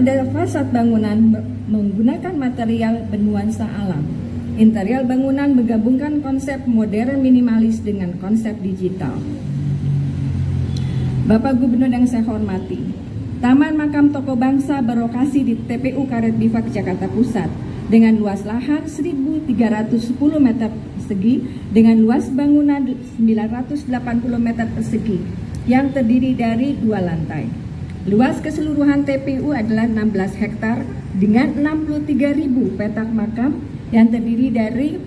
pada fasad bangunan menggunakan material bernuansa alam. Interior bangunan menggabungkan konsep modern minimalis dengan konsep digital. Bapak Gubernur yang saya hormati, Taman Makam Tokoh Bangsa berlokasi di TPU Karet Bifak, Jakarta Pusat dengan luas lahan 1.310 meter persegi dengan luas bangunan 980 meter persegi yang terdiri dari 2 lantai. Luas keseluruhan TPU adalah 16 hektar dengan 63.000 petak makam yang terdiri dari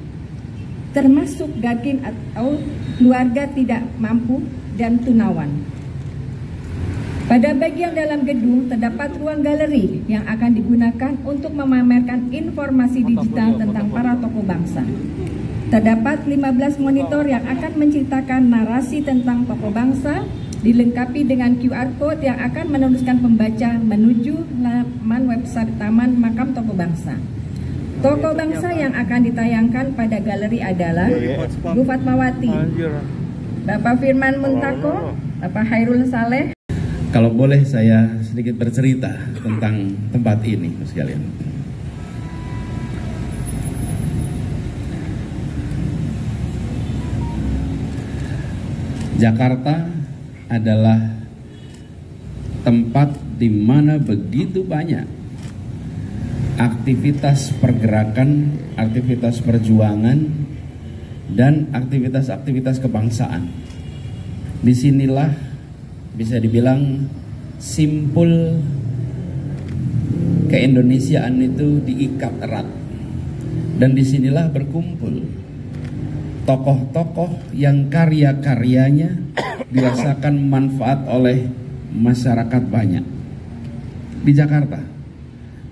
termasuk gakin atau keluarga tidak mampu dan tunawan. Pada bagian dalam gedung terdapat ruang galeri yang akan digunakan untuk memamerkan informasi digital tentang para tokoh bangsa. Terdapat 15 monitor yang akan menceritakan narasi tentang tokoh bangsa, dilengkapi dengan QR Code yang akan meneruskan pembaca menuju laman website Taman Makam Tokoh Bangsa. Tokoh bangsa yang akan ditayangkan pada galeri adalah Bu Fatmawati, Bapak Firman Muntako, Bapak Hairul Saleh. Kalau boleh saya sedikit bercerita tentang tempat ini, sekalian. Jakarta adalah tempat di mana begitu banyak aktivitas pergerakan, aktivitas perjuangan, dan aktivitas-aktivitas kebangsaan. Disinilah bisa dibilang simpul keindonesiaan itu diikat erat, dan disinilah berkumpul tokoh-tokoh yang karya-karyanya dirasakan manfaat oleh masyarakat banyak di Jakarta.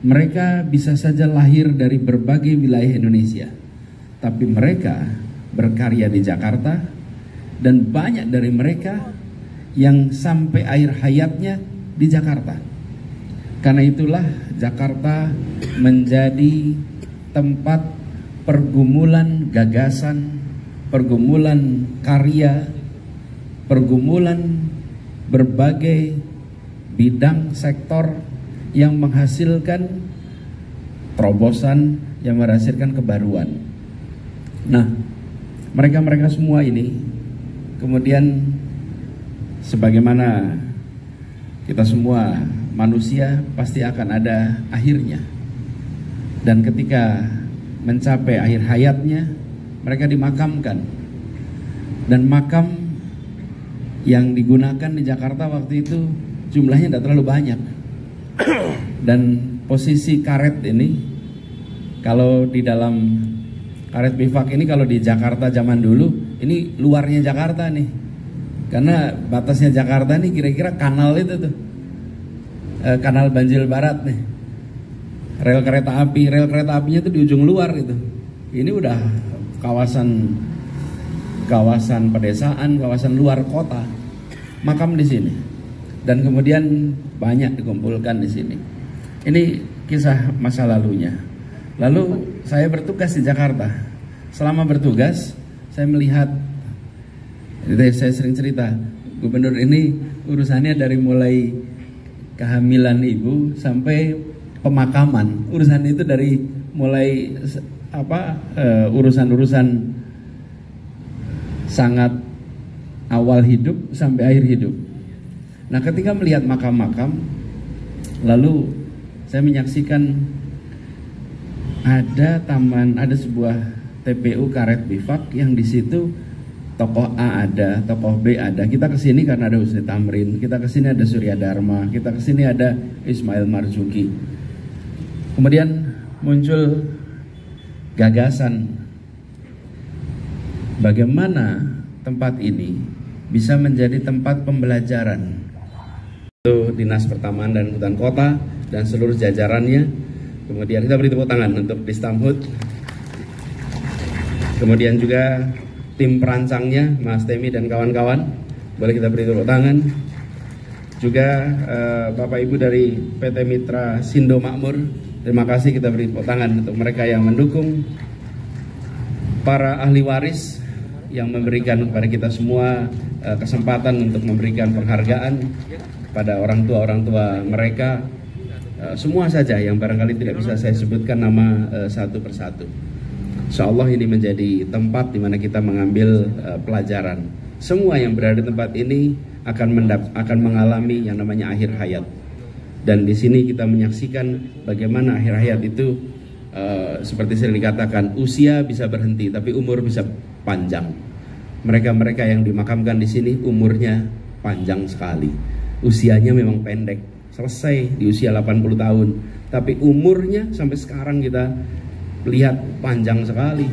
Mereka bisa saja lahir dari berbagai wilayah Indonesia, tapi mereka berkarya di Jakarta, dan banyak dari mereka yang sampai akhir hayatnya di Jakarta. Karena itulah Jakarta menjadi tempat pergumulan gagasan, pergumulan karya, pergumulan berbagai bidang sektor yang menghasilkan terobosan, yang menghasilkan kebaruan. Nah, mereka-mereka semua ini kemudian, sebagaimana kita semua manusia pasti akan ada akhirnya, dan ketika mencapai akhir hayatnya mereka dimakamkan. Dan makam yang digunakan di Jakarta waktu itu jumlahnya tidak terlalu banyak. Dan posisi karet ini, kalau di dalam karet bifak ini, kalau di Jakarta zaman dulu, ini luarnya Jakarta nih, karena batasnya Jakarta nih kira-kira kanal itu tuh, kanal Banjil Barat nih, rel kereta apinya tuh di ujung luar gitu. Ini udah kawasan pedesaan, kawasan luar kota, makam di sini, dan kemudian banyak dikumpulkan di sini. Ini kisah masa lalunya. Lalu saya bertugas di Jakarta. Selama bertugas, saya melihat, saya sering cerita, gubernur ini urusannya dari mulai kehamilan ibu sampai pemakaman. Urusan itu dari mulai urusan-urusan sangat awal hidup sampai akhir hidup. Nah, ketika melihat makam-makam, lalu saya menyaksikan ada sebuah TPU Karet Bifak yang di situ tokoh A ada, tokoh B ada. Kita kesini karena ada Husni Tamrin, kita kesini ada Surya Dharma, kita kesini ada Ismail Marzuki. Kemudian muncul gagasan bagaimana tempat ini bisa menjadi tempat pembelajaran untuk Dinas Pertamanan dan Hutan Kota dan seluruh jajarannya. Kemudian kita beri tepuk tangan untuk Distamhut. Kemudian juga tim perancangnya, Mas Temi dan kawan-kawan, boleh kita beri tepuk tangan. Juga Bapak Ibu dari PT Mitra Sindo Makmur, terima kasih, kita beri tepuk tangan untuk mereka yang mendukung. Para ahli waris yang memberikan kepada kita semua kesempatan untuk memberikan penghargaan pada orang tua mereka, semua saja yang barangkali tidak bisa saya sebutkan nama satu persatu. Insya Allah ini menjadi tempat di mana kita mengambil pelajaran. Semua yang berada di tempat ini akan mengalami yang namanya akhir hayat. Dan di sini kita menyaksikan bagaimana akhir hayat itu seperti sering dikatakan, usia bisa berhenti tapi umur bisa panjang. Mereka-mereka yang dimakamkan di sini umurnya panjang sekali. Usianya memang pendek, selesai di usia 80 tahun, tapi umurnya sampai sekarang kita lihat panjang sekali.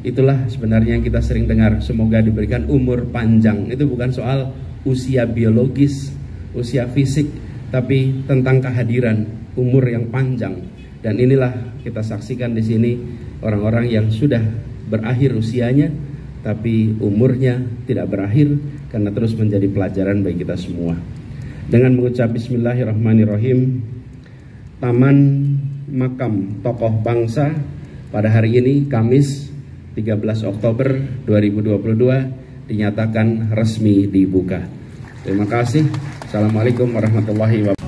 Itulah sebenarnya yang kita sering dengar, semoga diberikan umur panjang. Itu bukan soal usia biologis, usia fisik, tapi tentang kehadiran umur yang panjang. Dan inilah kita saksikan di sini orang-orang yang sudah berakhir usianya, tapi umurnya tidak berakhir karena terus menjadi pelajaran bagi kita semua. Dengan mengucap Bismillahirrahmanirrahim, Taman Makam Tokoh Bangsa pada hari ini Kamis 13 Oktober 2022 dinyatakan resmi dibuka. Terima kasih. Assalamualaikum warahmatullahi wabarakatuh.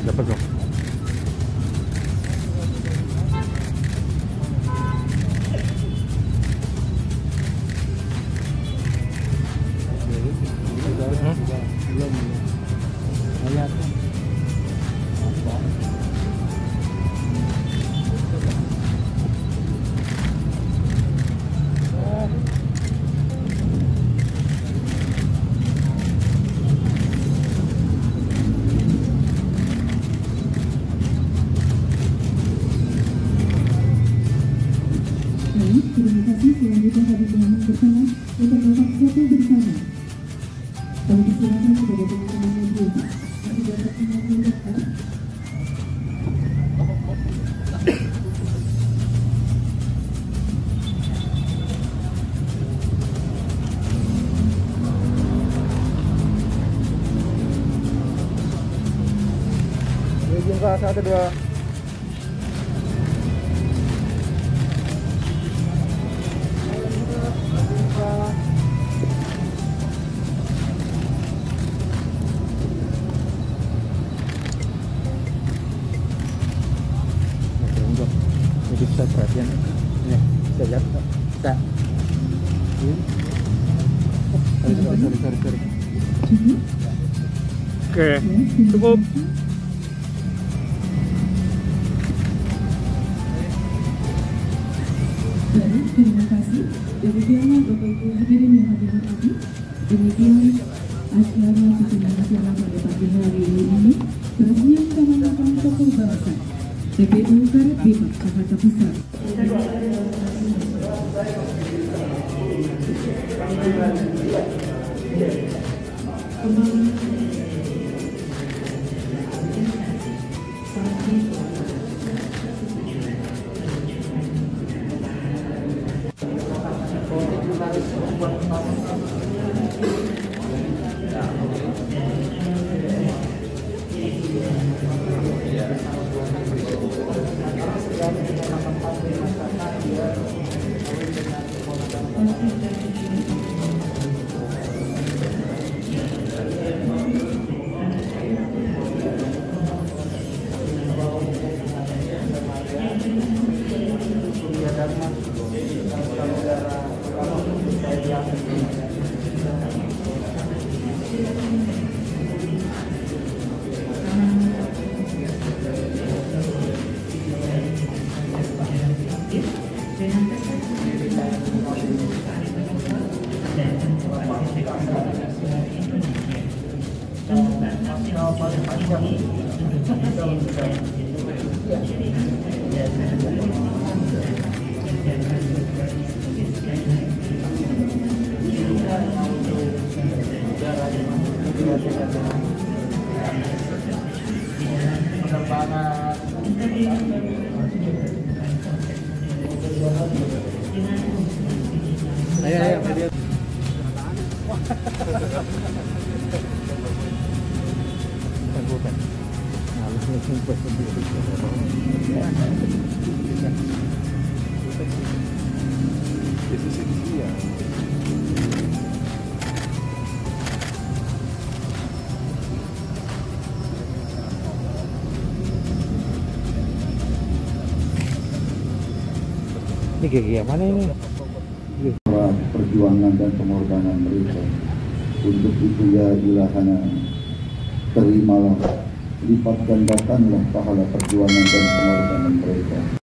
Dapat dong. Terima kasih. Selanjutnya kami mohon bersama untuk bapak foto bersama. Kami persilakan kepada teman-teman media yang dapat mengambil gambar. Jumpa 1, 2. Bisa perhatian ya, bisa lihat kita sorry. Oke, cukup. Terima kasih. Demikianlah Bapak Ibu hadirin yang kami hormati. Demikian acara sesungguhnya nasional pada pagi hari ini. Resmi Taman Makam Tokoh Bangsa TPU Karet Bifak, Jakarta Pusat. Ayo, dia. Bukan. Nah, lu sumpah sendiri. Itu sih dia. Ini kayak mana ini? Perjuangan dan pengorbanan mereka. Untuk itu ya ilahana, terimalah, lipat gandakanlah pahala perjuangan dan pengorbanan mereka.